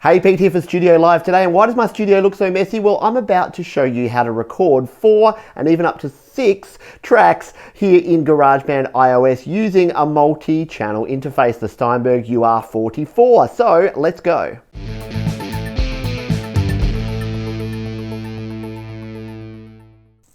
Hey, Pete here for Studio Live today, and why does my studio look so messy? Well, I'm about to show you how to record 4 and even up to 6 tracks here in GarageBand iOS using a multi-channel interface, the Steinberg UR44. So let's go.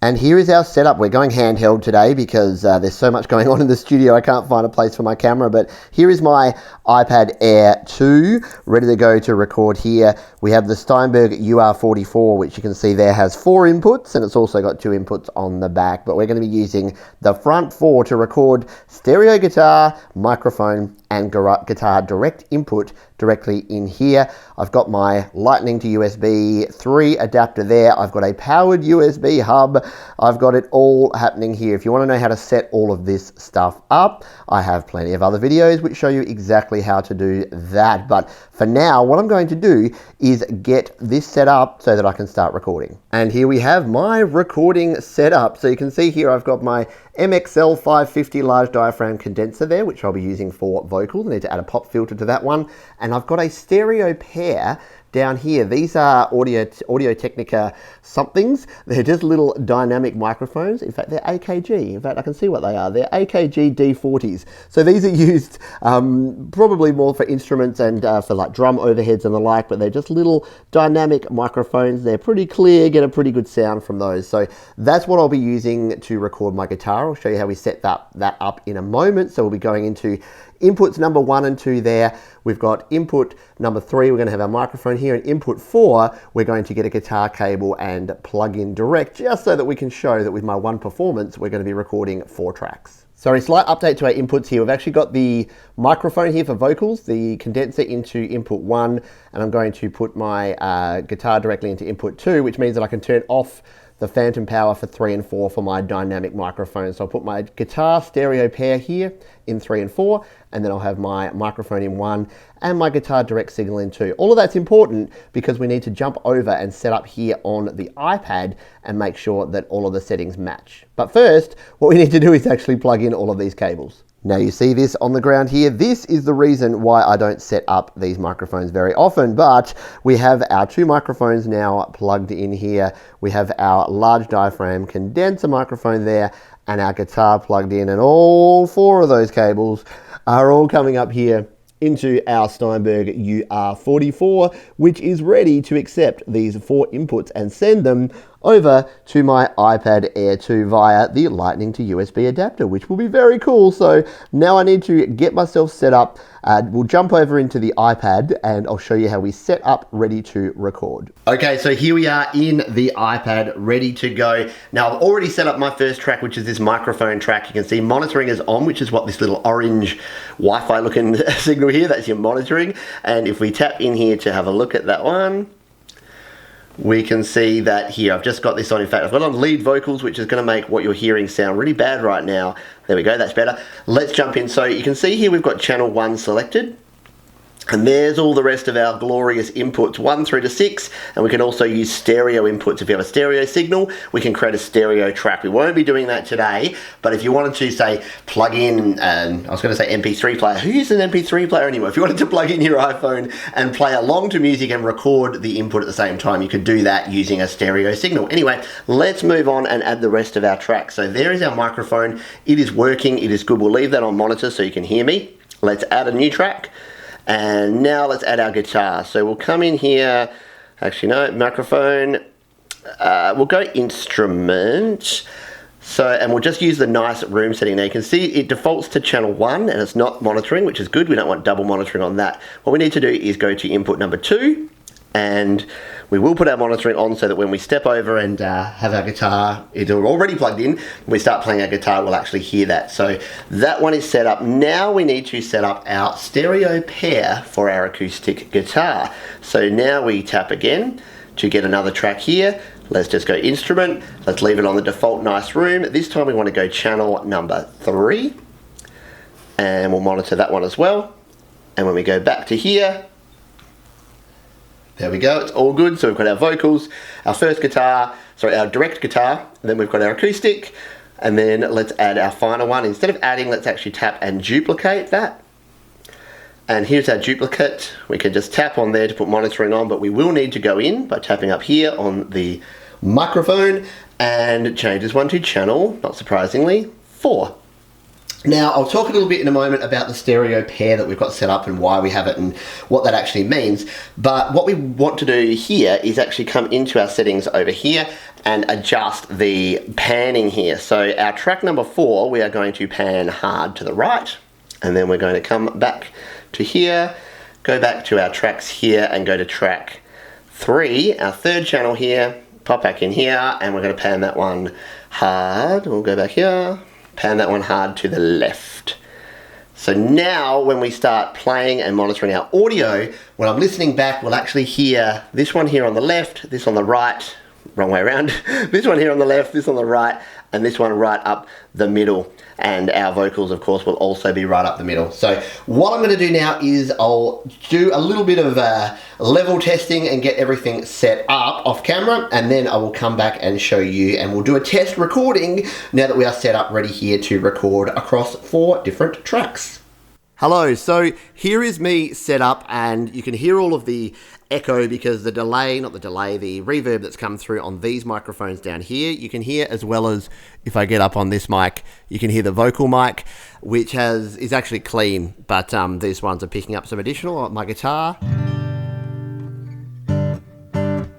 And here is our setup. We're going handheld today because there's so much going on in the studio I can't find a place for my camera, but here is my iPad Air 2 ready to go to record here. We have the Steinberg UR44, which you can see there has 4 inputs, and it's also got 2 inputs on the back, but we're going to be using the front 4 to record stereo guitar, microphone, and guitar direct input directly in here. I've got my Lightning to USB 3 adapter there. I've got a powered USB hub. I've got it all happening here. If you want to know how to set all of this stuff up, I have plenty of other videos which show you exactly how to do that. But for now, what I'm going to do is get this set up so that I can start recording. And here we have my recording setup. So you can see here I've got my MXL 550 large diaphragm condenser there, which I'll be using for vocals. I need to add a pop filter to that one. And I've got a stereo pair down here. These are Audio-Technica somethings. They're just little dynamic microphones. In fact, they're AKG. In fact, I can see what they are. They're AKG D40s. So these are used probably more for instruments and for like drum overheads and the like, but they're just little dynamic microphones. They're pretty clear, get a pretty good sound from those. So that's what I'll be using to record my guitar. I'll show you how we set that up in a moment. So we'll be going into inputs number 1 and 2 there. We've got input number 3, we're going to have our microphone here, and input 4, we're going to get a guitar cable and plug in direct, just so that we can show that with my one performance, we're going to be recording 4 tracks. Sorry, slight update to our inputs here. We've actually got the microphone here for vocals, the condenser into input 1, and I'm going to put my guitar directly into input 2, which means that I can turn off the phantom power for 3 and 4 for my dynamic microphone. So I'll put my guitar stereo pair here in 3 and 4, and then I'll have my microphone in 1 and my guitar direct signal in 2. All of that's important because we need to jump over and set up here on the iPad and make sure that all of the settings match. But first, what we need to do is actually plug in all of these cables. Now you see this on the ground here. This is the reason why I don't set up these microphones very often, but we have our 2 microphones now plugged in here. We have our large diaphragm condenser microphone there and our guitar plugged in, and all 4 of those cables are all coming up here into our Steinberg UR44, which is ready to accept these 4 inputs and send them over to my iPad Air 2 via the Lightning to USB adapter, which will be very cool. So now I need to get myself set up. We'll jump over into the iPad and I'll show you how we set up ready to record. Okay, so here we are in the iPad ready to go. Now I've already set up my first track, which is this microphone track. You can see monitoring is on, which is what this little orange Wi-Fi looking signal here, that's your monitoring. And if we tap in here to have a look at that one, we can see that here. I've just got this on. In fact, I've got on lead vocals, which is going to make what you're hearing sound really bad right now. There we go, that's better. Let's jump in. So you can see here we've got channel 1 selected. And there's all the rest of our glorious inputs, 1 through to 6, and we can also use stereo inputs. If you have a stereo signal, we can create a stereo track. We won't be doing that today, but if you wanted to, say, plug in, I was going to say MP3 player. Who uses an MP3 player anymore? If you wanted to plug in your iPhone and play along to music and record the input at the same time, you could do that using a stereo signal. Anyway, let's move on and add the rest of our tracks. So there is our microphone. It is working. It is good. We'll leave that on monitor so you can hear me. Let's add a new track. And now let's add our guitar. So we'll come in here, actually no, microphone, we'll go instrument. So, and we'll just use the nice room setting there. You can see it defaults to channel 1 and it's not monitoring, which is good. We don't want double monitoring on that. What we need to do is go to input number 2, and we will put our monitoring on so that when we step over and have our guitar, it's already plugged in, when we start playing our guitar, we'll actually hear that. So that one is set up. Now we need to set up our stereo pair for our acoustic guitar. So now we tap again to get another track here. Let's just go instrument. Let's leave it on the default nice room. This time we want to go channel number 3, and we'll monitor that one as well. And when we go back to here, there we go, it's all good. So we've got our vocals, our first guitar, sorry, our direct guitar, and then we've got our acoustic, and then let's add our final one. Instead of adding, let's actually tap and duplicate that. And here's our duplicate. We can just tap on there to put monitoring on, but we will need to go in by tapping up here on the microphone and change this one to channel, not surprisingly, 4. Now, I'll talk a little bit in a moment about the stereo pair that we've got set up and why we have it and what that actually means. But what we want to do here is actually come into our settings over here and adjust the panning here. So our track number 4, we are going to pan hard to the right, and then we're going to come back to here, go back to our tracks here and go to track 3, our 3rd channel here, pop back in here, and we're going to pan that one hard. We'll go back here. Pan that one hard to the left. So now when we start playing and monitoring our audio, when I'm listening back, we'll actually hear this one here on the left, this on the right, wrong way around, this one here on the left, this on the right, and this one right up the middle. And our vocals, of course, will also be right up the middle. So what I'm going to do now is I'll do a little bit of level testing and get everything set up off camera, and then I will come back and show you, and we'll do a test recording now that we are set up ready here to record across 4 different tracks. Hello, so here is me set up, and you can hear all of the echo because the delay, not the delay, the reverb that's come through on these microphones down here, you can hear, as well as if I get up on this mic, you can hear the vocal mic, which is actually clean, but these ones are picking up some additional. My guitar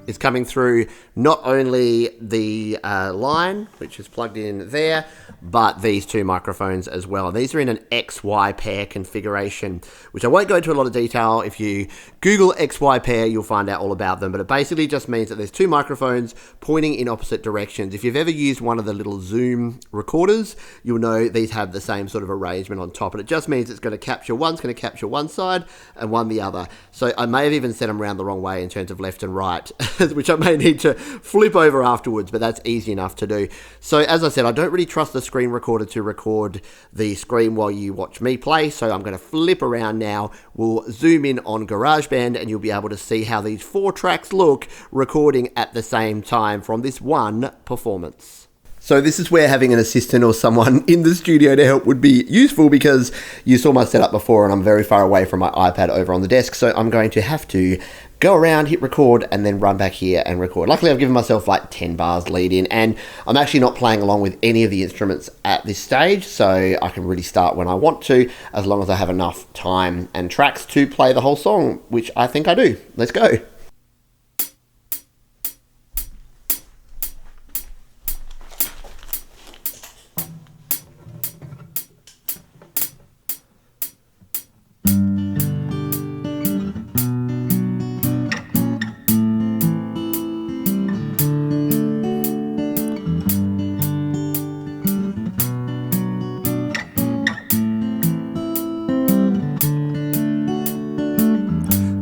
is coming through not only the line, which is plugged in there, but these 2 microphones as well. And these are in an XY pair configuration, which I won't go into a lot of detail. If you Google XY pair, you'll find out all about them. But it basically just means that there's 2 microphones pointing in opposite directions. If you've ever used one of the little Zoom recorders, you'll know these have the same sort of arrangement on top. And it just means it's going to capture, one's going to capture one side and one the other. So I may have even set them around the wrong way in terms of left and right, which I may need to flip over afterwards, but that's easy enough to do. So as I said, I don't really trust the screen recorder to record the screen while you watch me play, so I'm going to flip around now. We'll zoom in on GarageBand and you'll be able to see how these 4 tracks look recording at the same time from this one performance. So this is where having an assistant or someone in the studio to help would be useful, because you saw my setup before and I'm very far away from my iPad over on the desk, so I'm going to have to go around, hit record, and then run back here and record. Luckily, I've given myself like 10 bars lead in, and I'm actually not playing along with any of the instruments at this stage, so I can really start when I want to, as long as I have enough time and tracks to play the whole song, which I think I do. Let's go.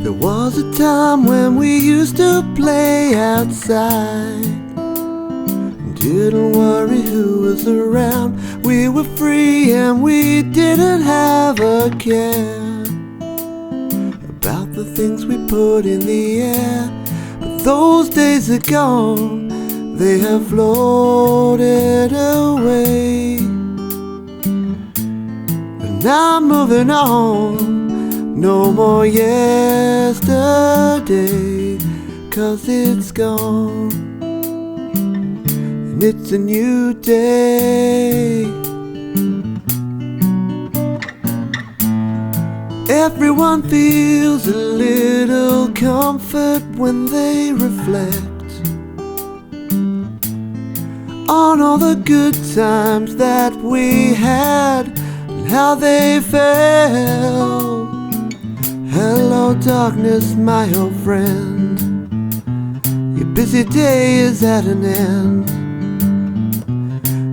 There was a time when we used to play outside, didn't worry who was around. We were free and we didn't have a care about the things we put in the air. But those days are gone, they have floated away. And now I'm moving on, no more yesterday, 'cause it's gone and it's a new day. Everyone feels a little comfort when they reflect on all the good times that we had and how they felt. Hello darkness, my old friend, your busy day is at an end.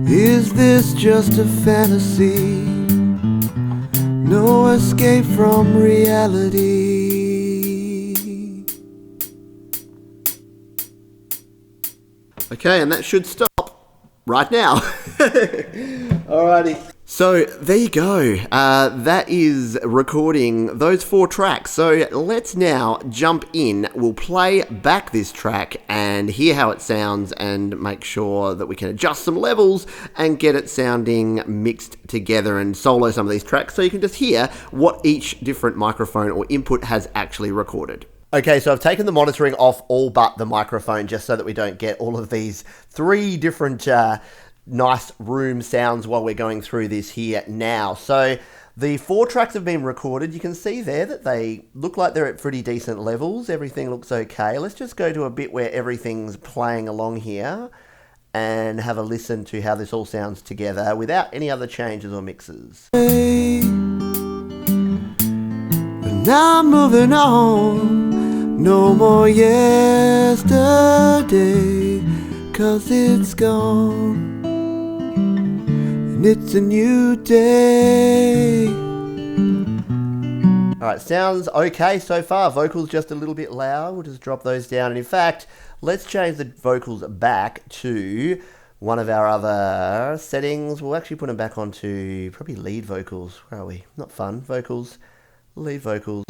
Is this just a fantasy? No escape from reality. Okay, and that should stop right now. Alrighty. So there you go. That is recording those 4 tracks. So let's now jump in. We'll play back this track and hear how it sounds and make sure that we can adjust some levels and get it sounding mixed together and solo some of these tracks so you can just hear what each different microphone or input has actually recorded. Okay, so I've taken the monitoring off all but the microphone just so that we don't get all of these 3 different nice room sounds while we're going through this here now. So the 4 tracks have been recorded. You can see there that they look like they're at pretty decent levels. Everything looks okay. Let's just go to a bit where everything's playing along here and have a listen to how this all sounds together without any other changes or mixes. And now I'm moving on, no more yesterday, 'cause it's gone. And it's a new day. Alright, sounds okay so far. Vocals just a little bit loud. We'll just drop those down. And in fact, let's change the vocals back to one of our other settings. We'll actually put them back onto probably lead vocals. Where are we? Not fun. Vocals. Lead vocals.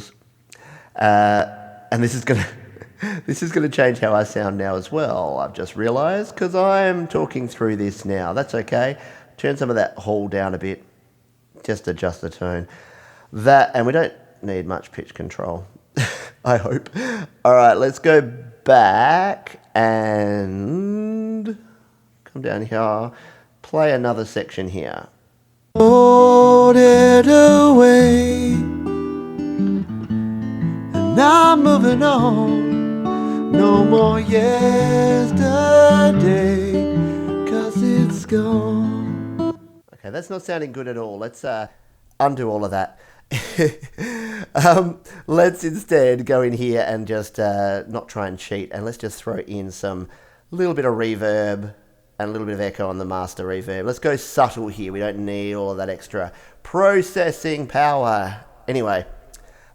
And this is gonna change how I sound now as well. I've just realized because I'm talking through this now. That's okay. Turn some of that hall down a bit. Just adjust the tone. And we don't need much pitch control, I hope. All right, let's go back and come down here. Play another section here. Hold it away. And now I'm moving on. No more yesterday, 'cause it's gone. Okay, that's not sounding good at all. Let's undo all of that. Let's instead go in here and just not try and cheat, and let's just throw in some little bit of reverb and a little bit of echo on the master reverb. Let's go subtle here. We don't need all of that extra processing power. Anyway,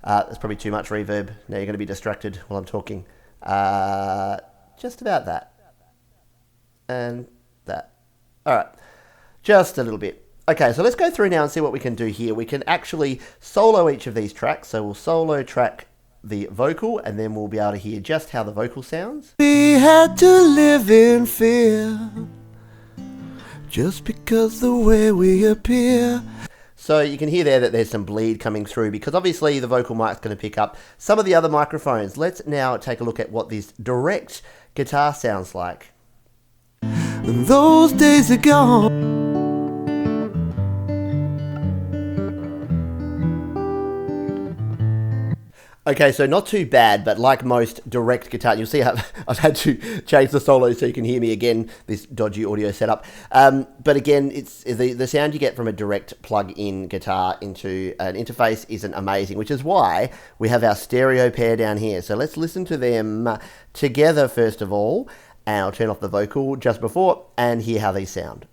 there's probably too much reverb. Now you're going to be distracted while I'm talking. Just about that. And that. All right. Just a little bit. Okay, so let's go through now and see what we can do here. We can actually solo each of these tracks. So we'll solo track the vocal, and then we'll be able to hear just how the vocal sounds. We had to live in fear, just because the way we appear. So you can hear there that there's some bleed coming through because obviously the vocal mic's going to pick up some of the other microphones. Let's now take a look at what this direct guitar sounds like. And those days are gone. Okay, so not too bad, but like most direct guitar, you'll see I've had to change the solo so you can hear me again, this dodgy audio setup. But again, it's the sound you get from a direct plug-in guitar into an interface isn't amazing, which is why we have our stereo pair down here. So let's listen to them together first of all, and I'll turn off the vocal just before and hear how these sound.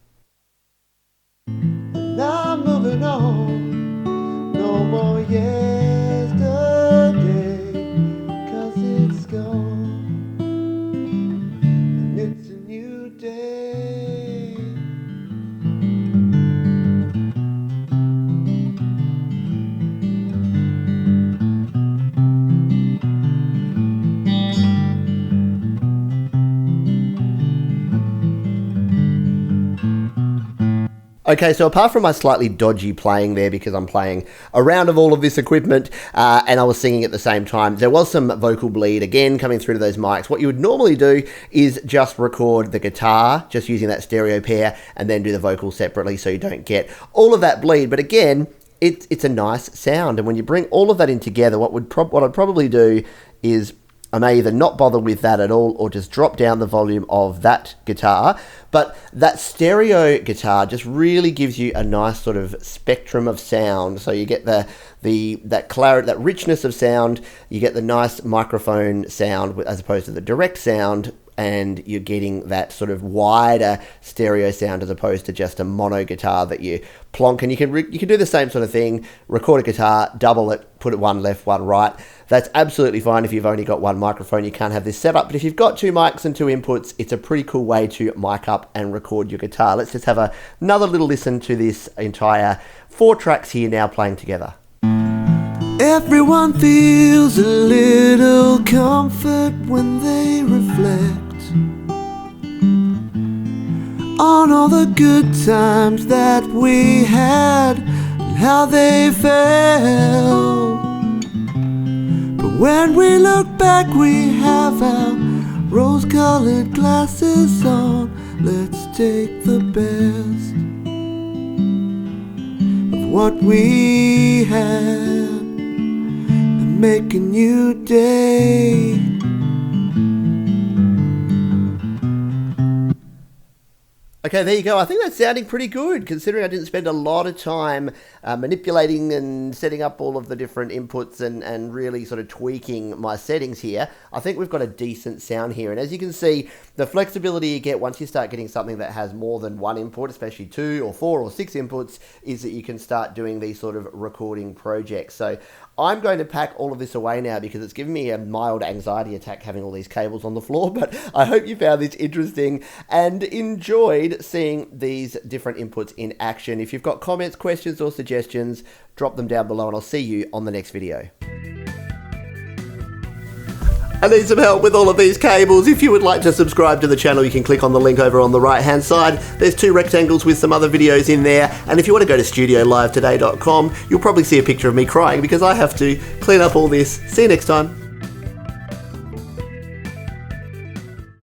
Now I'm moving on, no more Okay, so apart from my slightly dodgy playing there because I'm playing a round of all of this equipment and I was singing at the same time, there was some vocal bleed again coming through to those mics. What you would normally do is just record the guitar, just using that stereo pair, and then do the vocals separately so you don't get all of that bleed. But again, it's a nice sound, and when you bring all of that in together, what I'd probably do is I may either not bother with that at all or just drop down the volume of that guitar. But that stereo guitar just really gives you a nice sort of spectrum of sound. So you get that clarity, that richness of sound. You get the nice microphone sound as opposed to the direct sound. and you're getting that sort of wider stereo sound as opposed to just a mono guitar that you plonk. And you can do the same sort of thing, record a guitar, double it, put it one left, one right. That's absolutely fine if you've only got one microphone. You can't have this set up. But if you've got two mics and two inputs, it's a pretty cool way to mic up and record your guitar. Let's just have another little listen to this entire 4 tracks here now playing together. Everyone feels a little comfort when they reflect on all the good times that we had and how they felt. But when we look back, we have our rose-colored glasses on. Let's take the best of what we had and make a new day. Okay, there you go. I think that's sounding pretty good, considering I didn't spend a lot of time manipulating and setting up all of the different inputs and really sort of tweaking my settings here. I think we've got a decent sound here. And as you can see, the flexibility you get once you start getting something that has more than one input, especially 2 or 4 or 6 inputs, is that you can start doing these sort of recording projects. So I'm going to pack all of this away now because it's given me a mild anxiety attack having all these cables on the floor. But I hope you found this interesting and enjoyed seeing these different inputs in action. If you've got comments, questions, or suggestions, drop them down below and I'll see you on the next video. I need some help with all of these cables. If you would like to subscribe to the channel, you can click on the link over on the right hand side. There's 2 rectangles with some other videos in there. And if you want to go to studiolivetoday.com, you'll probably see a picture of me crying because I have to clean up all this. See you next time.